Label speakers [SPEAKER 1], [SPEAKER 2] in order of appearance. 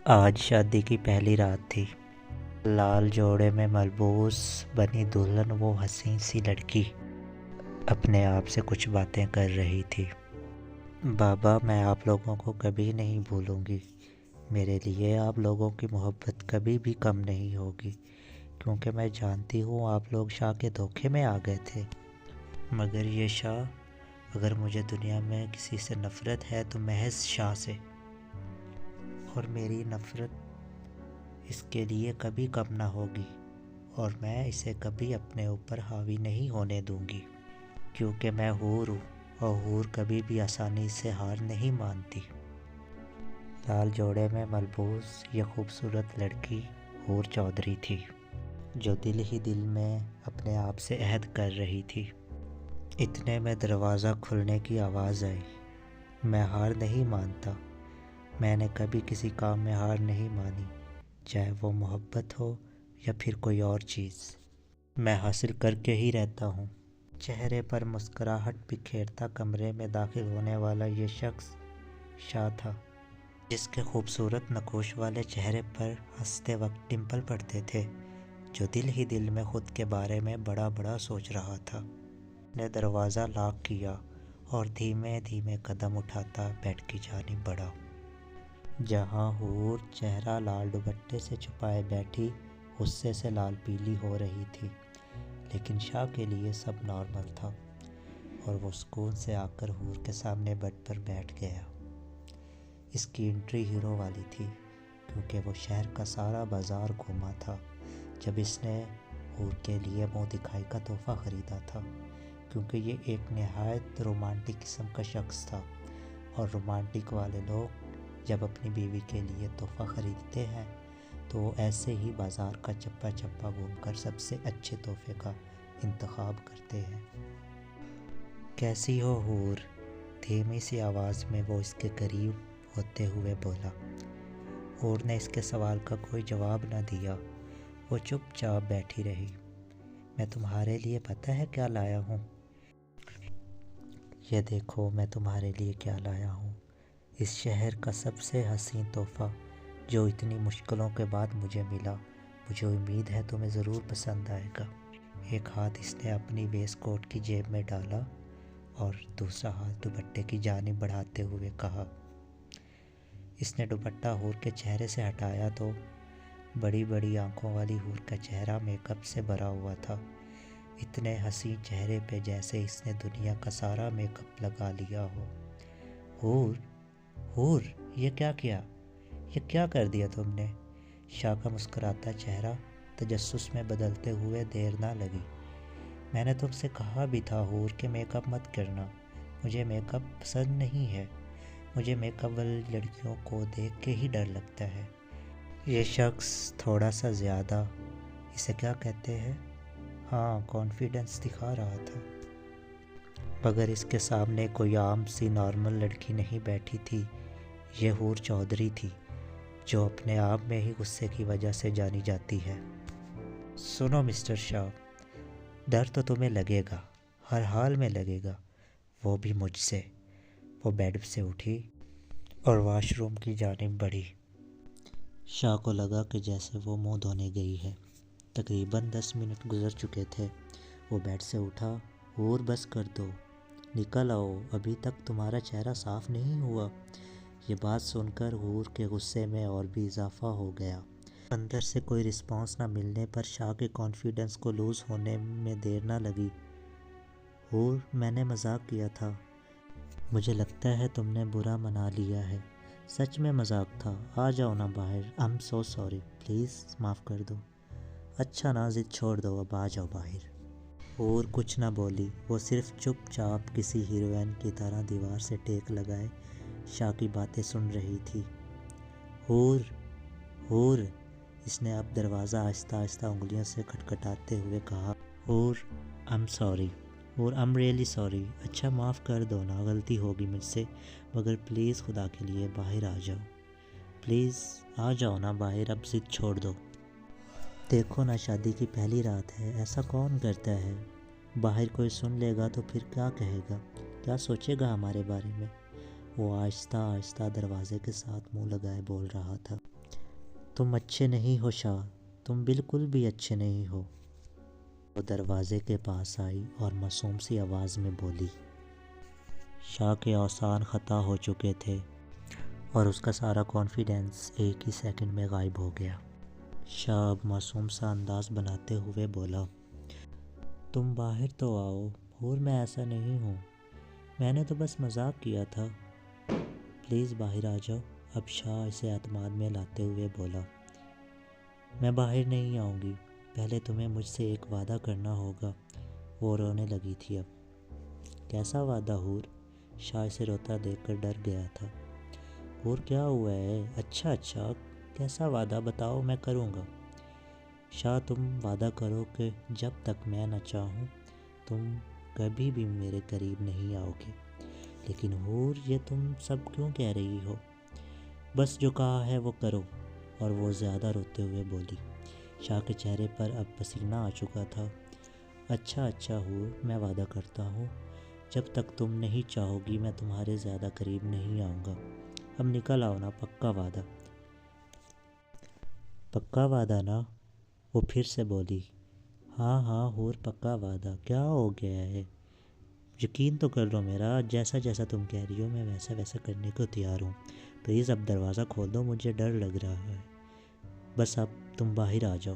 [SPEAKER 1] آج شادی کی پہلی رات تھی۔ لال جوڑے میں ملبوس بنی دلہن وہ حسین سی لڑکی اپنے آپ سے کچھ باتیں کر رہی تھی۔ بابا، میں آپ لوگوں کو کبھی نہیں بھولوں گی۔ میرے لیے آپ لوگوں کی محبت کبھی بھی کم نہیں ہوگی، کیونکہ میں جانتی ہوں آپ لوگ شاہ کے دھوکے میں آ گئے تھے۔ مگر یہ شاہ، اگر مجھے دنیا میں کسی سے نفرت ہے تو محض شاہ سے، اور میری نفرت اس کے لیے کبھی کم نہ ہوگی، اور میں اسے کبھی اپنے اوپر حاوی نہیں ہونے دوں گی، کیونکہ میں حور ہوں، اور حور کبھی بھی آسانی سے ہار نہیں مانتی۔ لال جوڑے میں ملبوس یہ خوبصورت لڑکی حور چودھری تھی، جو دل ہی دل میں اپنے آپ سے عہد کر رہی تھی۔ اتنے میں دروازہ کھلنے کی آواز آئی۔ میں ہار نہیں مانتا۔ میں نے کبھی کسی کام میں ہار نہیں مانی، چاہے وہ محبت ہو یا پھر کوئی اور چیز۔ میں حاصل کر کے ہی رہتا ہوں۔ چہرے پر مسکراہٹ بکھیرتا کمرے میں داخل ہونے والا یہ شخص شاہ تھا، جس کے خوبصورت نقوش والے چہرے پر ہنستے وقت ڈمپل پڑتے تھے، جو دل ہی دل میں خود کے بارے میں بڑا بڑا سوچ رہا تھا۔ نے دروازہ لاک کیا اور دھیمے دھیمے قدم اٹھاتا بیڈ کی جانب بڑھا، جہاں حور چہرہ لال دوپٹے سے چھپائے بیٹھی غصے سے لال پیلی ہو رہی تھی۔ لیکن شاہ کے لیے سب نارمل تھا، اور وہ سکون سے آ کر حور کے سامنے بیڈ پر بیٹھ گیا۔ اس کی انٹری ہیرو والی تھی، کیونکہ وہ شہر کا سارا بازار گھوما تھا جب اس نے حور کے لیے منہ دکھائی کا تحفہ خریدا تھا، کیونکہ یہ ایک نہایت رومانٹک قسم کا شخص تھا، اور رومانٹک والے لوگ جب اپنی بیوی کے لیے تحفہ خریدتے ہیں تو وہ ایسے ہی بازار کا چپا چپا گھوم کر سب سے اچھے تحفے کا انتخاب کرتے ہیں۔ کیسی ہو حور؟ دھیمی سی آواز میں وہ اس کے قریب ہوتے ہوئے بولا۔ حور نے اس کے سوال کا کوئی جواب نہ دیا، وہ چپ چاپ بیٹھی رہی۔ میں تمہارے لیے پتہ ہے کیا لایا ہوں؟ یہ دیکھو میں تمہارے لیے کیا لایا ہوں، اس شہر کا سب سے حسین تحفہ جو اتنی مشکلوں کے بعد مجھے ملا۔ مجھے امید ہے تمہیں ضرور پسند آئے گا۔ ایک ہاتھ اس نے اپنی ویسٹ کوٹ کی جیب میں ڈالا اور دوسرا ہاتھ دوپٹے کی جانب بڑھاتے ہوئے کہا۔ اس نے دوپٹہ حور کے چہرے سے ہٹایا تو بڑی بڑی آنکھوں والی حور کا چہرہ میک اپ سے بھرا ہوا تھا، اتنے حسین چہرے پہ جیسے اس نے دنیا کا سارا میک اپ لگا لیا ہو۔ حور، حور، یہ کیا کر دیا تم نے؟ شاہ کا مسکراتا چہرہ تجسس میں بدلتے ہوئے دیر نہ لگی۔ میں نے تم سے کہا بھی تھا حور کہ میک اپ مت کرنا، مجھے میک اپ پسند نہیں ہے، مجھے میک اپ والی لڑکیوں کو دیکھ کے ہی ڈر لگتا ہے۔ یہ شخص تھوڑا سا زیادہ، اسے کیا کہتے ہیں، ہاں، کانفیڈنس دکھا رہا تھا۔ مگر اس کے سامنے کوئی عام سی نارمل لڑکی نہیں بیٹھی تھی، یہ حور چودھری تھی، جو اپنے آپ میں ہی غصے کی وجہ سے جانی جاتی ہے۔ سنو مسٹر شاہ، ڈر تو تمہیں لگے گا، ہر حال میں لگے گا، وہ بھی مجھ سے۔ وہ بیڈ سے اٹھی اور واش روم کی جانب بڑھی۔ شاہ کو لگا کہ جیسے وہ منہ دھونے گئی ہے۔ تقریباً 10 منٹ گزر چکے تھے۔ وہ بیڈ سے اٹھا۔ حور، بس کر دو، نکل آؤ، ابھی تک تمہارا چہرہ صاف نہیں ہوا۔ یہ بات سن کر حور کے غصے میں اور بھی اضافہ ہو گیا۔ اندر سے کوئی رسپانس نہ ملنے پر شاہ کے کانفیڈنس کو لوز ہونے میں دیر نہ لگی۔ حور، میں نے مذاق کیا تھا، مجھے لگتا ہے تم نے برا منا لیا ہے، سچ میں مذاق تھا، آ جاؤ نا باہر، I'm so sorry، پلیز معاف کر دو۔ اچھا نا، ضد چھوڑ دو، اب آ جاؤ باہر۔ حور کچھ نہ بولی، وہ صرف چپ چاپ کسی ہیروئن کی طرح دیوار سے ٹیک لگائے شاہ کی باتیں سن رہی تھی۔ حور، حور، اس نے اب دروازہ آہستہ آہستہ انگلیوں سے کھٹکھٹاتے ہوئے کہا۔ حور، I'm sorry، حور I'm really sorry، اچھا معاف کر دو نا، غلطی ہوگی مجھ سے، مگر پلیز خدا کے لیے باہر آ جاؤ، پلیز آ جاؤ نا باہر، اب ضد چھوڑ دو۔ دیکھو نا، شادی کی پہلی رات ہے، ایسا کون کرتا ہے؟ باہر کوئی سن لے گا تو پھر کیا کہے گا، کیا سوچے گا ہمارے بارے میں؟ وہ آہستہ آہستہ دروازے کے ساتھ منہ لگائے بول رہا تھا، تم اچھے نہیں ہو شاہ، تم بالکل بھی اچھے نہیں ہو۔ وہ دروازے کے پاس آئی اور معصوم سی آواز میں بولی۔ شاہ کے اوزان خطا ہو چکے تھے اور اس کا سارا کانفیڈنس ایک ہی سیکنڈ میں غائب ہو گیا۔ شاہ اب معصوم سا انداز بناتے ہوئے بولا، تم باہر تو آؤ حور، میں ایسا نہیں ہوں، میں نے تو بس مذاق کیا تھا، پلیز باہر آ جاؤ۔ اب شاہ اسے اعتماد میں لاتے ہوئے بولا، میں باہر نہیں آؤں گی، پہلے تمہیں مجھ سے ایک وعدہ کرنا ہوگا۔ وہ رونے لگی تھی اب۔ کیسا وعدہ حور؟ شاہ اسے روتا دیکھ کر ڈر گیا تھا۔ حور کیا ہوا ہے؟ اچھا کیسا وعدہ بتاؤ، میں کروں گا۔ شاہ تم وعدہ کرو کہ جب تک میں نہ چاہوں تم کبھی بھی میرے قریب نہیں آؤ گے۔ لیکن حور یہ تم سب کیوں کہہ رہی ہو؟ بس جو کہا ہے وہ کرو۔ اور وہ زیادہ روتے ہوئے بولی۔ شاہ کے چہرے پر اب پسینہ آ چکا تھا۔ اچھا حور، میں وعدہ کرتا ہوں، جب تک تم نہیں چاہو گی میں تمہارے زیادہ قریب نہیں آؤں گا۔ اب نکل آؤ نا، پکا وعدہ؟ پکا وعدہ نا؟ وہ پھر سے بولی۔ ہاں حور، پکا وعدہ۔ کیا ہو گیا ہے؟ یقین تو کر لو میرا، جیسا تم کہہ رہی ہو میں ویسا کرنے کو تیار ہوں۔ پلیز اب دروازہ کھول دو، مجھے ڈر لگ رہا ہے، بس اب تم باہر آ جاؤ۔